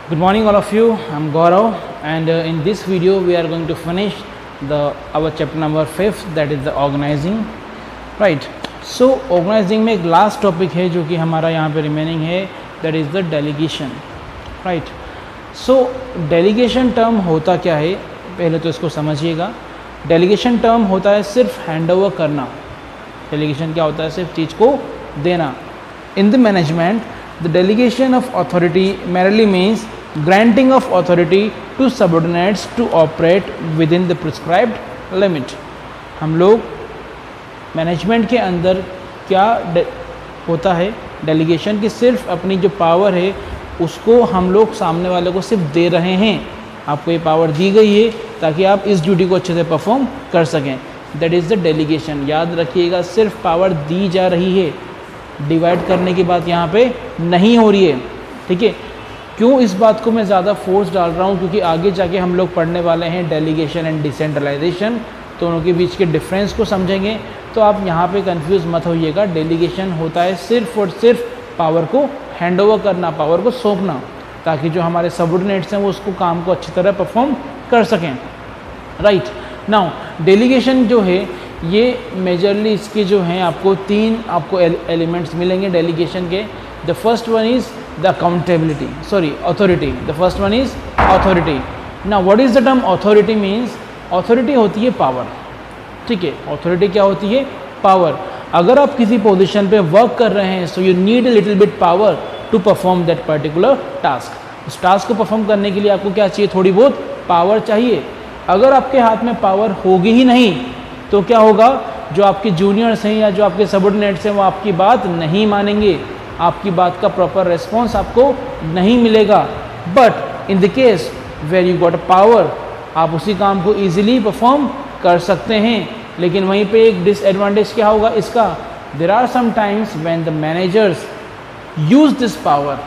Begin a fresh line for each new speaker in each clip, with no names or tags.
Good morning all of you. I'm Gaurav and in this video we are going to finish our chapter number 5th, that is the organizing. Right. So organizing में एक last topic है जो कि हमारा यहाँ पे remaining है, that is the delegation. Right. So delegation term होता क्या है, पहले तो इसको समझिएगा. Delegation term होता है सिर्फ हैंड ओवर करना. Delegation क्या होता है, सिर्फ चीज़ को देना. In the management, the delegation of authority merely means granting of authority to subordinates to operate within the prescribed limit. हम लोग मैनेजमेंट के अंदर क्या होता है, डेलीगेशन की सिर्फ अपनी जो पावर है उसको हम लोग सामने वाले को सिर्फ दे रहे हैं. आपको ये पावर दी गई है ताकि आप इस ड्यूटी को अच्छे से परफॉर्म कर सकें. That is the delegation. याद रखिएगा, सिर्फ पावर दी जा रही है, डिवाइड करने की बात यहाँ पे नहीं हो रही है. ठीक है. क्यों इस बात को मैं ज़्यादा फोर्स डाल रहा हूँ, क्योंकि आगे जाके हम लोग पढ़ने वाले हैं डेलीगेशन एंड डिसेंट्रलाइजेशन, तो उनके बीच के डिफरेंस को समझेंगे. तो आप यहाँ पे कंफ्यूज मत होइएगा. डेलीगेशन होता है सिर्फ और सिर्फ पावर को हैंड ओवर करना, पावर को सौंपना, ताकि जो हमारे सबऑर्डिनेट्स हैं वो उसको काम को अच्छी तरह परफॉर्म कर सकें. राइट. नाउ डेलीगेशन जो है ये मेजरली इसके जो हैं आपको तीन एलिमेंट्स मिलेंगे डेलीगेशन के. The first one is the accountability, authority. The first one is authority. Now what is the term authority means? Authority होती है पावर. ठीक है. अथॉरिटी क्या होती है? पावर. अगर आप किसी पोजीशन पे वर्क कर रहे हैं, so you need a little bit power to perform that particular task. उस टास्क को परफॉर्म करने के लिए आपको क्या चाहिए? थोड़ी बहुत पावर चाहिए. अगर आपके हाथ में पावर होगी ही नहीं तो क्या होगा? जो आपके जूनियर्स हैं या जो आपके सबऑर्डिनेट्स हैं वो आपकी बात नहीं मानेंगे, आपकी बात का प्रॉपर रिस्पॉन्स आपको नहीं मिलेगा. But in the case where you got a power, आप उसी काम को ईजिली परफॉर्म कर सकते हैं. लेकिन वहीं पे एक डिसएडवांटेज क्या होगा इसका? There are some times when the managers use this power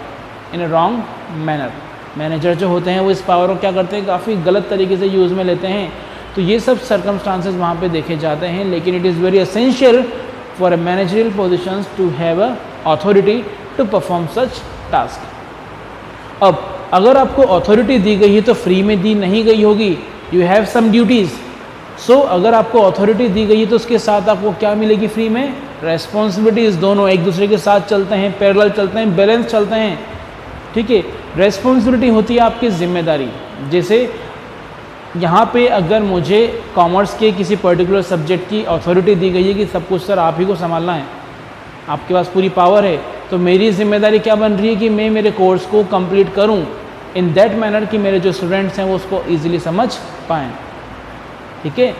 in a wrong manner. Manager जो होते हैं वो इस पावर को क्या करते हैं? काफ़ी गलत तरीके से यूज़ में लेते हैं. तो ये सब सर्कमस्टांसेस वहाँ पे देखे जाते हैं. लेकिन it is very essential for a managerial positions to have a authority to perform such task. अब अगर आपको अथॉरिटी दी गई है तो फ्री में दी नहीं गई होगी. You have some duties. So अगर आपको अथॉरिटी दी गई है तो उसके साथ आपको क्या मिलेगी फ्री में? रेस्पॉन्सिबिलिटीज़. दोनों एक दूसरे के साथ चलते हैं, पैरेलल चलते हैं, बैलेंस चलते हैं. ठीक है. रेस्पॉन्सिबिलिटी होती है आपकी जिम्मेदारी. जैसे यहाँ पे अगर मुझे कॉमर्स के किसी पर्टिकुलर सब्जेक्ट की अथॉरिटी दी गई है कि सब कुछ सर आप ही को संभालना है, आपके पास पूरी पावर है, तो मेरी जिम्मेदारी क्या बन रही है कि मैं मेरे कोर्स को कंप्लीट करूँ इन दैट मैनर कि मेरे जो स्टूडेंट्स हैं वो उसको ईजिली समझ पाएँ. ठीक है.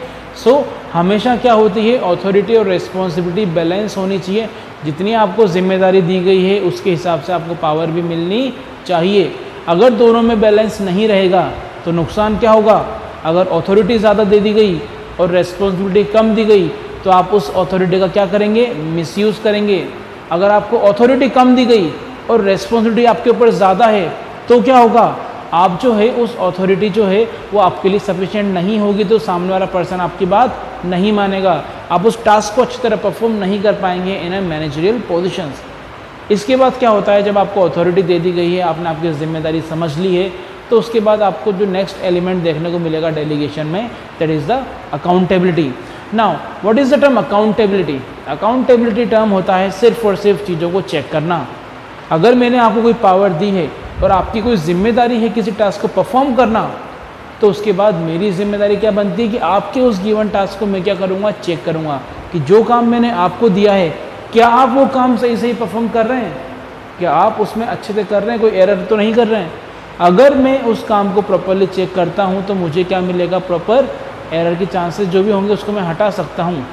सो हमेशा क्या होती है? अथॉरिटी और रिस्पॉन्सिबिलिटी बैलेंस होनी चाहिए. जितनी आपको जिम्मेदारी दी गई है उसके हिसाब से आपको पावर भी मिलनी चाहिए. अगर दोनों में बैलेंस नहीं रहेगा तो नुकसान क्या होगा? अगर अथॉरिटी ज़्यादा दे दी गई और रिस्पॉन्सिबिलिटी कम दी गई तो आप उस अथॉरिटी का क्या करेंगे? मिसयूज़ करेंगे. अगर आपको अथॉरिटी कम दी गई और रिस्पॉन्सिबिलिटी आपके ऊपर ज़्यादा है तो क्या होगा? आप जो है उस अथॉरिटी जो है वो आपके लिए सफिशिएंट नहीं होगी, तो सामने वाला पर्सन आपकी बात नहीं मानेगा. आप उस टास्क को अच्छी तरह परफॉर्म नहीं कर पाएंगे इन अ मैनेजरियल पोजीशंस. इसके बाद क्या होता है? जब आपको अथॉरिटी दे दी गई है, आपने आपकी जिम्मेदारी समझ ली है, तो उसके बाद आपको जो नेक्स्ट एलिमेंट देखने को मिलेगा डेलीगेशन में, that is the accountability. Now what is the term accountability? Accountability term होता है सिर्फ और सिर्फ चीज़ों को चेक करना. अगर मैंने आपको कोई पावर दी है और आपकी कोई जिम्मेदारी है किसी टास्क को परफॉर्म करना, तो उसके बाद मेरी जिम्मेदारी क्या बनती है कि आपके उस गिवन टास्क को मैं क्या करूँगा? चेक करूँगा कि जो काम मैंने आपको दिया है क्या आप वो काम सही सही परफॉर्म कर रहे हैं, क्या आप उसमें अच्छे से कर रहे हैं, कोई एरर तो नहीं कर रहे हैं. अगर मैं उस काम को प्रॉपरली चेक करता हूँ तो मुझे क्या मिलेगा? प्रॉपर एरर के चांसेस जो भी होंगे उसको मैं हटा सकता हूँ.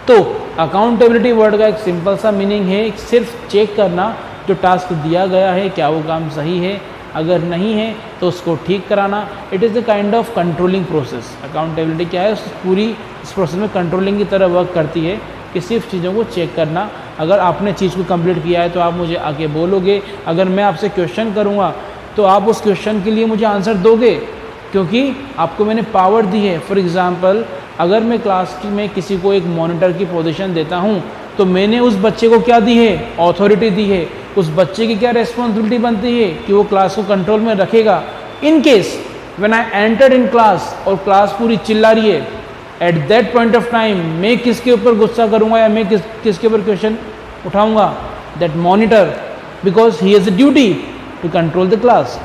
तो अकाउंटेबिलिटी वर्ड का एक सिंपल सा मीनिंग है सिर्फ चेक करना, जो टास्क दिया गया है क्या वो काम सही है, अगर नहीं है तो उसको ठीक कराना. It is the kind of controlling process. Accountability क्या है? पूरी इस प्रोसेस में कंट्रोलिंग की तरह वर्क करती है कि सिर्फ चीज़ों को चेक करना. अगर आपने चीज़ को कंप्लीट किया है तो आप मुझे आके बोलोगे. अगर मैं आपसे क्वेश्चन करूँगा तो आप उस क्वेश्चन के लिए मुझे आंसर दोगे, क्योंकि आपको मैंने पावर दी है. फॉर एग्ज़ाम्पल, अगर मैं क्लास में किसी को एक मॉनिटर की पोजीशन देता हूँ तो मैंने उस बच्चे को क्या दी है? अथॉरिटी दी है उस बच्चे की क्या रेस्पॉन्सिबिलिटी बनती है कि वो क्लास को कंट्रोल में रखेगा। In case when I entered in class और क्लास पूरी चिल्ला रही है, at that point of time मैं किसके ऊपर गुस्सा करूंगा या मैं किसके ऊपर क्वेश्चन उठाऊंगा? That monitor, because he has a duty to control the class,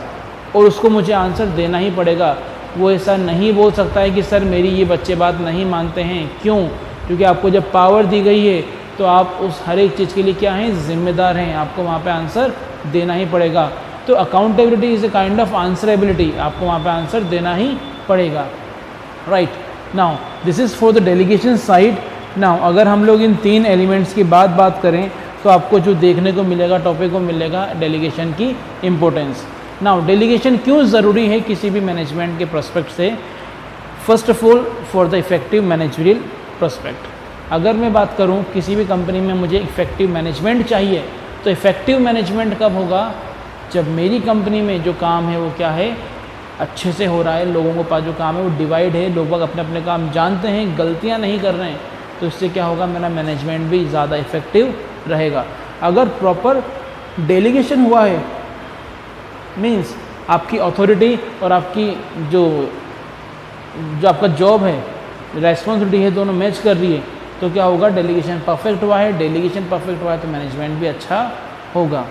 और उसको मुझे आंसर देना ही पड़ेगा। वो ऐसा नहीं बोल सकता है कि सर मेरी ये बच्चे बात नहीं मानते हैं। क्यों? क्योंकि आपको जब पावर दी गई है तो आप उस हर एक चीज़ के लिए क्या हैं? जिम्मेदार हैं। आपको वहाँ पे आंसर देना ही पड़ेगा। तो accountability is a kind of answerability, आपको वहाँ पे आंसर देना ही पड़ेगा। Right, now this is for the delegation side. Now अगर हम लोग इन 3 एलिमेंट्स की बात करें तो आपको जो देखने को मिलेगा, टॉपिक को मिलेगा डेलीगेशन की इम्पोर्टेंस। नाउ डेलीगेशन क्यों ज़रूरी है किसी भी मैनेजमेंट के प्रोस्पेक्ट से? First of all for the effective managerial prospect. अगर मैं बात करूं किसी भी कंपनी में मुझे इफेक्टिव मैनेजमेंट चाहिए, तो इफेक्टिव मैनेजमेंट कब होगा? जब मेरी कंपनी में जो काम है वो क्या है? अच्छे से हो रहा है, लोगों के पास जो काम है वो डिवाइड है, लोग अपने अपने काम जानते हैं, गलतियां नहीं कर रहे हैं, तो इससे क्या होगा? मेरा मैनेजमेंट भी ज़्यादा इफेक्टिव रहेगा। अगर प्रॉपर डेलीगेशन हुआ है, मीन्स आपकी अथॉरिटी और आपकी जो आपका जॉब है, रेस्पॉन्सिबिलिटी है, दोनों मैच कर रही है, तो क्या होगा? डेलीगेशन परफेक्ट हुआ है। डेलीगेशन परफेक्ट हुआ है तो मैनेजमेंट भी अच्छा होगा।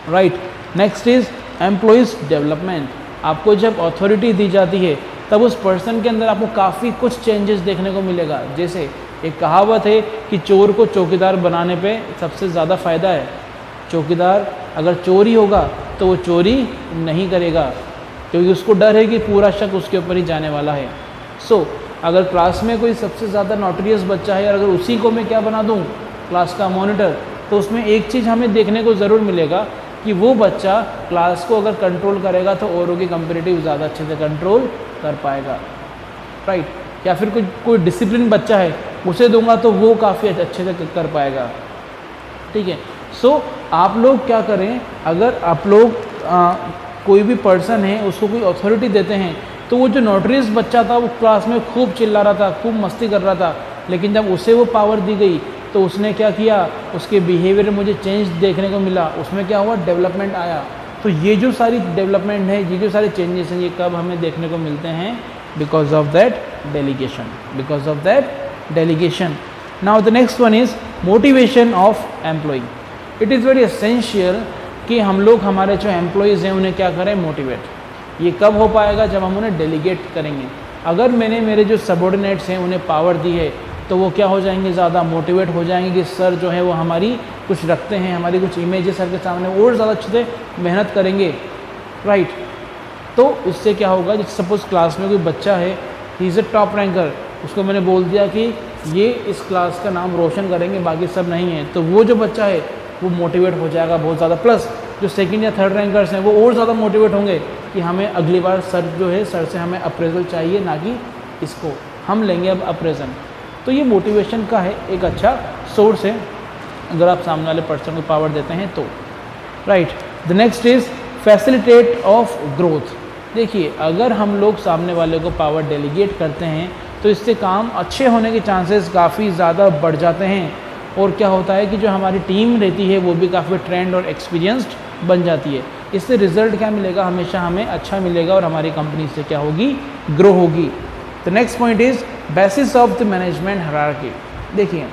Right, next is employees development. आपको जब अथॉरिटी दी जाती है तब उस पर्सन के अंदर आपको काफ़ी कुछ चेंजेस देखने को मिलेगा। जैसे एक कहावत है कि चोर को चौकीदार बनाने पे सबसे ज़्यादा फ़ायदा है। चौकीदार अगर चोरी होगा तो वो चोरी नहीं करेगा, क्योंकि उसको डर है कि पूरा शक उसके ऊपर ही जाने वाला है। सो अगर क्लास में कोई सबसे ज़्यादा नोटरियस बच्चा है और अगर उसी को मैं क्या बना दूँ? क्लास का मॉनिटर, तो उसमें एक चीज़ हमें देखने को ज़रूर मिलेगा कि वो बच्चा क्लास को अगर कंट्रोल करेगा तो औरों की कंपेरेटिव ज़्यादा अच्छे से कंट्रोल कर पाएगा। राइट, या फिर कोई डिसिप्लिन बच्चा है, उसे दूंगा तो वो काफ़ी अच्छे से कर पाएगा। ठीक है, सो आप लोग क्या करें? अगर आप लोग कोई भी पर्सन है उसको कोई अथॉरिटी देते हैं, तो वो जो नोटरियस बच्चा था वो क्लास में खूब चिल्ला रहा था, खूब मस्ती कर रहा था, लेकिन जब उसे वो पावर दी गई तो उसने क्या किया? उसके बिहेवियर में मुझे चेंज देखने को मिला। उसमें क्या हुआ? डेवलपमेंट आया। तो ये जो सारी डेवलपमेंट है, ये जो सारे चेंजेस हैं, ये कब हमें देखने को मिलते हैं? Because of that delegation, because of that delegation. Now the next one is motivation of employ. It is very essential कि हम लोग हमारे जो एम्प्लॉयज़ हैं उन्हें क्या करें? मोटिवेट। ये कब हो पाएगा? जब हम उन्हें डेलीगेट करेंगे। अगर मैंने मेरे जो सबऑर्डिनेट्स हैं उन्हें पावर दी है तो वो क्या हो जाएंगे? ज़्यादा मोटिवेट हो जाएंगे कि सर जो है वो हमारी कुछ रखते हैं, हमारी कुछ इमेज है सर के सामने, और ज़्यादा अच्छे से मेहनत करेंगे। राइट, तो इससे क्या होगा? जैसे सपोज क्लास में कोई बच्चा है, he is a top ranker, उसको मैंने बोल दिया कि ये इस क्लास का नाम रोशन करेंगे, बाकी सब नहीं है, तो वो जो बच्चा है वो मोटिवेट हो जाएगा बहुत ज़्यादा। प्लस जो सेकंड या थर्ड रैंकर्स हैं वो और ज़्यादा मोटिवेट होंगे कि हमें अगली बार सर जो है, सर से हमें अप्रेजल चाहिए, ना कि इसको हम लेंगे अब अप्रेजल। तो ये मोटिवेशन का है एक अच्छा सोर्स है अगर आप सामने वाले पर्सन को पावर देते हैं तो। Right, the next is facilitate of growth. देखिए, अगर हम लोग सामने वाले को पावर डेलीगेट करते हैं तो इससे काम अच्छे होने के चांसेस काफ़ी ज़्यादा बढ़ जाते हैं, और क्या होता है कि जो हमारी टीम रहती है वो भी काफ़ी ट्रेंड और एक्सपीरियंस्ड बन जाती है। इससे रिजल्ट क्या मिलेगा? हमेशा हमें अच्छा मिलेगा और हमारी कंपनी से क्या होगी? ग्रो होगी। The next point is basis of the management hierarchy. देखिए,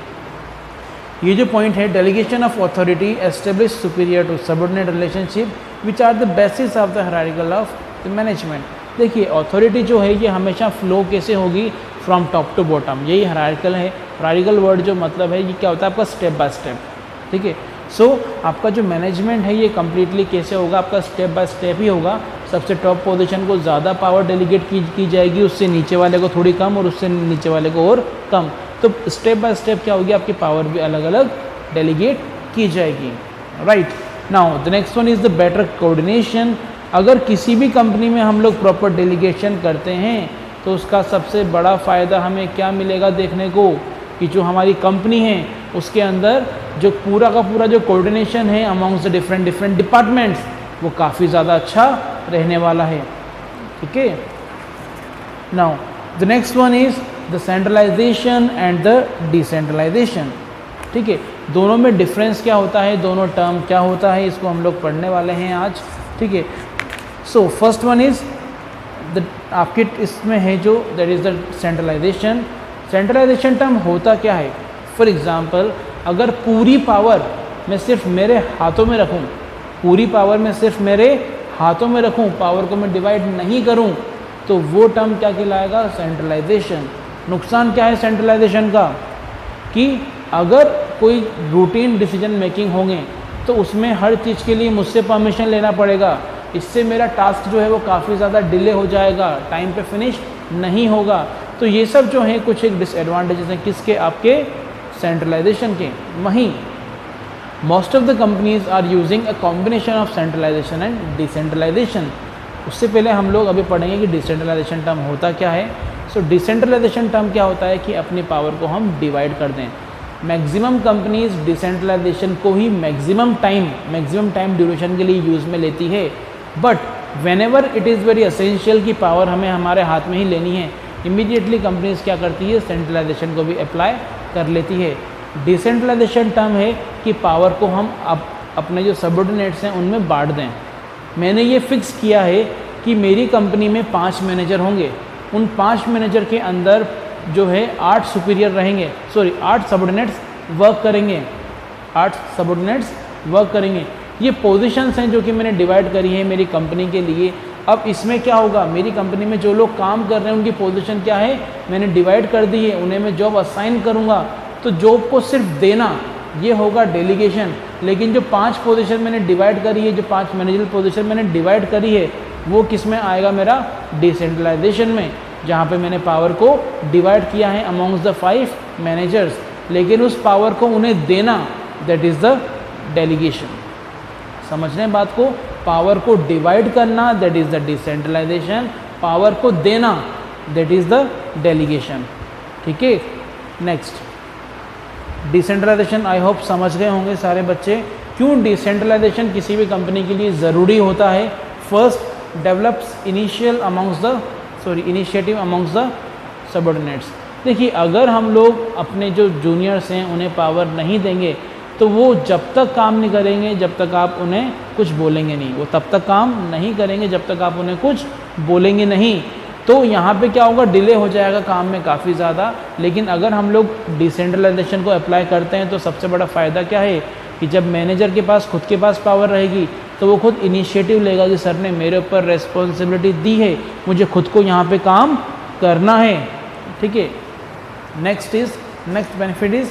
ये जो पॉइंट है, delegation of authority establish superior to subordinate relationship which are the basis of the hierarchical of the management. देखिए, अथॉरिटी जो है ये हमेशा फ्लो कैसे होगी? फ्रॉम टॉप टू बॉटम, यही हायरार्किकल है। हायरार्किकल वर्ड जो मतलब है ये क्या होता है? आपका स्टेप बाय स्टेप। ठीक है, सो आपका जो मैनेजमेंट है ये कम्प्लीटली कैसे होगा? आपका स्टेप बाय स्टेप ही होगा। सबसे टॉप पोजीशन को ज़्यादा पावर डेलीगेट की जाएगी, उससे नीचे वाले को थोड़ी कम और उससे नीचे वाले को और कम। तो स्टेप बाय स्टेप क्या होगी? आपकी पावर भी अलग अलग डेलीगेट की जाएगी। Right, now the next one is the better coordination. अगर किसी भी कंपनी में हम लोग प्रॉपर डेलीगेशन करते हैं तो उसका सबसे बड़ा फ़ायदा हमें क्या मिलेगा देखने को? कि जो हमारी कंपनी है उसके अंदर जो पूरा का पूरा जो कोऑर्डिनेशन है अमॉन्ग्स द डिफरेंट डिपार्टमेंट्स वो काफ़ी ज़्यादा अच्छा रहने वाला है। ठीक है, now the next one is the centralization and the decentralization. ठीक है, दोनों में डिफरेंस क्या होता है, दोनों टर्म क्या होता है, इसको हम लोग पढ़ने वाले हैं आज, ठीक है। सो फर्स्ट वन इज़ आपके इसमें है जो that is the centralization. Centralization term होता क्या है, फॉर एग्जांपल अगर पूरी पावर मैं सिर्फ मेरे हाथों में रखूं, पूरी पावर मैं सिर्फ मेरे हाथों में रखूं, पावर को मैं डिवाइड नहीं करूं, तो वो टर्म क्या कहलाएगा, सेंट्रलाइजेशन। नुकसान क्या है सेंट्रलाइजेशन का, कि अगर कोई रूटीन डिसीजन मेकिंग होंगे तो उसमें हर चीज़ के लिए मुझसे परमिशन लेना पड़ेगा, इससे मेरा टास्क जो है वो काफ़ी ज़्यादा डिले हो जाएगा, टाइम पे फिनिश नहीं होगा। तो ये सब जो है कुछ एक डिसएडवांटेजेस हैं किसके, आपके सेंट्रलाइजेशन के। वहीं most of the companies are using a combination of centralization and decentralization. उससे पहले हम लोग अभी पढ़ेंगे कि डिसेंट्रलाइजेशन टर्म होता क्या है। सो डिसेंट्रलाइजेशन टर्म क्या होता है कि अपनी पावर को हम डिवाइड कर दें। मैक्सिमम कंपनीज डिसेंट्रलाइजेशन को ही मैक्सिमम टाइम ड्यूरेशन के लिए यूज़ में लेती है, but whenever it is very essential कि पावर हमें हमारे हाथ में ही लेनी है, इमीडिएटली कंपनीज क्या करती है, सेंट्रलाइजेशन को भी अप्लाई कर लेती है। डिसेंट्रलाइजेशन टर्म है कि पावर को हम अपने जो सबऑर्डिनेट्स हैं उनमें बांट दें। मैंने ये फिक्स किया है कि मेरी कंपनी में 5 मैनेजर होंगे, उन 5 मैनेजर के अंदर जो है 8 सुपीरियर रहेंगे, 8 सबऑर्डिनेट्स वर्क करेंगे, 8 सबऑर्डिनेट्स वर्क करेंगे। ये पोजीशंस हैं जो कि मैंने डिवाइड करी है मेरी कंपनी के लिए। अब इसमें क्या होगा, मेरी कंपनी में जो लोग काम कर रहे हैं उनकी पोजीशन क्या है, मैंने डिवाइड कर दी है, उन्हें मैं जॉब असाइन करूँगा, तो जॉब को सिर्फ देना ये होगा डेलीगेशन। लेकिन जो 5 पोजीशन मैंने डिवाइड करी है, जो 5 मैनेजरल पोजीशन मैंने डिवाइड करी है, वो किस में आएगा, मेरा डिसेंट्रलाइजेशन में, जहाँ पे मैंने पावर को डिवाइड किया है अमॉन्ग्स द 5 मैनेजर्स, लेकिन उस पावर को उन्हें देना दैट इज़ द डेलीगेशन। समझ रहे हैं बात को, पावर को डिवाइड करना that is the decentralization, power को देना दैट इज़ द डेलीगेशन, ठीक है। नेक्स्ट डिसेंट्रलाइजेशन, आई होप समझ गए होंगे सारे बच्चे, क्यों डिसेंट्रलाइजेशन किसी भी कंपनी के लिए ज़रूरी होता है। First develops initiative amongst the subordinates. देखिए अगर हम लोग अपने जो जूनियर्स हैं उन्हें पावर नहीं देंगे तो वो जब तक काम नहीं करेंगे जब तक आप उन्हें कुछ बोलेंगे नहीं, वो तब तक काम नहीं करेंगे जब तक आप उन्हें कुछ बोलेंगे नहीं। तो यहाँ पे क्या होगा, डिले हो जाएगा काम में काफ़ी ज़्यादा। लेकिन अगर हम लोग डिसेंट्रलाइजेशन को अप्लाई करते हैं तो सबसे बड़ा फ़ायदा क्या है कि जब मैनेजर के पास खुद के पास पावर रहेगी तो वो खुद इनिशिएटिव लेगा कि सर ने मेरे ऊपर रेस्पॉन्सिबिलिटी दी है, मुझे खुद को यहाँ पे काम करना है, ठीक है। Next benefit is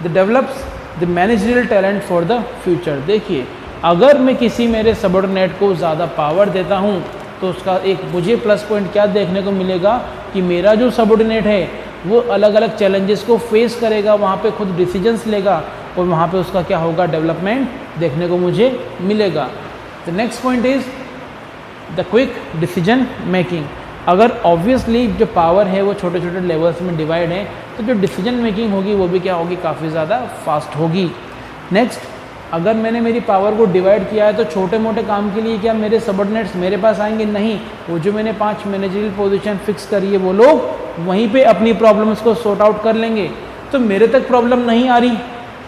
the develops the managerial talent for the future. देखिए अगर मैं किसी मेरे सबऑर्डिनेट को ज़्यादा पावर देता हूँ तो उसका एक मुझे प्लस पॉइंट क्या देखने को मिलेगा कि मेरा जो सबऑर्डिनेट है वो अलग अलग चैलेंजेस को फेस करेगा, वहाँ पे खुद डिसीजंस लेगा और वहाँ पे उसका क्या होगा, डेवलपमेंट देखने को मुझे मिलेगा। The next point is the quick decision making. अगर ऑब्वियसली जो पावर है वो छोटे छोटे लेवल्स में डिवाइड है तो जो डिसीजन मेकिंग होगी वो भी क्या होगी, काफ़ी ज़्यादा फास्ट होगी। नेक्स्ट, अगर मैंने मेरी पावर को डिवाइड किया है तो छोटे मोटे काम के लिए क्या मेरे सबऑर्डिनेट्स मेरे पास आएंगे, नहीं, वो जो मैंने 5 मैनेजरियल पोजीशन फिक्स करी है वो लोग वहीं पे अपनी प्रॉब्लम्स को सॉर्ट आउट कर लेंगे। तो मेरे तक प्रॉब्लम नहीं आ रही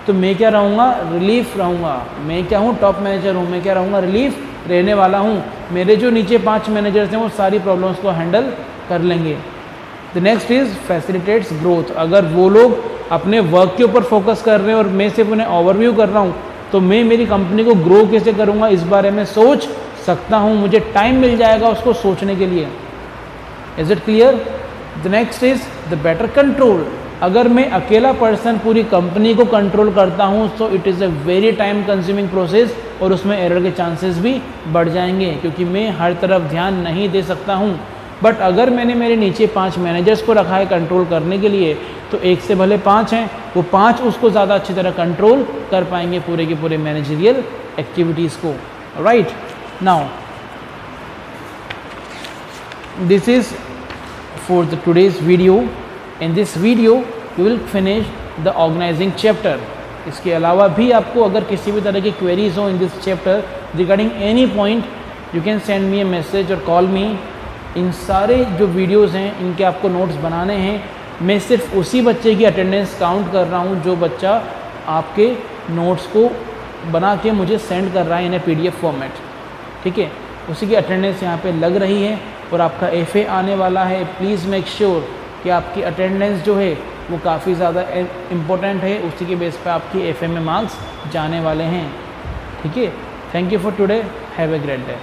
तो मैं क्या रहूँगा, रिलीफ रहूँगा। मैं क्या हूँ, टॉप मैनेजर हूँ, मैं क्या रहूँगा, रिलीफ रहने वाला हूँ। मेरे जो नीचे 5 मैनेजर्स हैं वो सारी प्रॉब्लम्स को हैंडल कर लेंगे। The next is facilitates growth. अगर वो लोग अपने वर्क के ऊपर फोकस कर रहे हैं और मैं सिर्फ उन्हें ओवरव्यू कर रहा हूँ तो मैं मेरी कंपनी को ग्रो कैसे करूँगा इस बारे में सोच सकता हूँ, मुझे टाइम मिल जाएगा उसको सोचने के लिए। Is it clear? The next is the better control. अगर मैं अकेला पर्सन पूरी कंपनी को कंट्रोल करता हूँ तो it is a very time consuming process और उसमें एरर के चांसेस भी बढ़ जाएंगे क्योंकि मैं हर तरफ ध्यान नहीं दे सकता हूँ। बट अगर मैंने मेरे नीचे 5 मैनेजर्स को रखा है कंट्रोल करने के लिए तो एक से भले 5 हैं, वो 5 उसको ज़्यादा अच्छी तरह कंट्रोल कर पाएंगे पूरे के पूरे मैनेजरियल एक्टिविटीज़ को। Right now this is for the today's video. In this video you will finish the organizing chapter. इसके अलावा भी आपको अगर किसी भी तरह की क्वेरीज हो in this chapter regarding any point you can send me A message और कॉल मी। इन सारे जो वीडियोस हैं इनके आपको नोट्स बनाने हैं। मैं सिर्फ उसी बच्चे की अटेंडेंस काउंट कर रहा हूँ जो बच्चा आपके नोट्स को बना के मुझे सेंड कर रहा है इन ए PDF फॉर्मेट, ठीक है। उसी की अटेंडेंस यहाँ पे लग रही है और आपका FA आने वाला है। प्लीज़ मेक श्योर कि आपकी अटेंडेंस जो है वो काफ़ी ज़्यादा इम्पोर्टेंट है, उसी के बेस पे आपकी FA में मार्क्स जाने वाले हैं, ठीक है। Thank you for today, have a great day.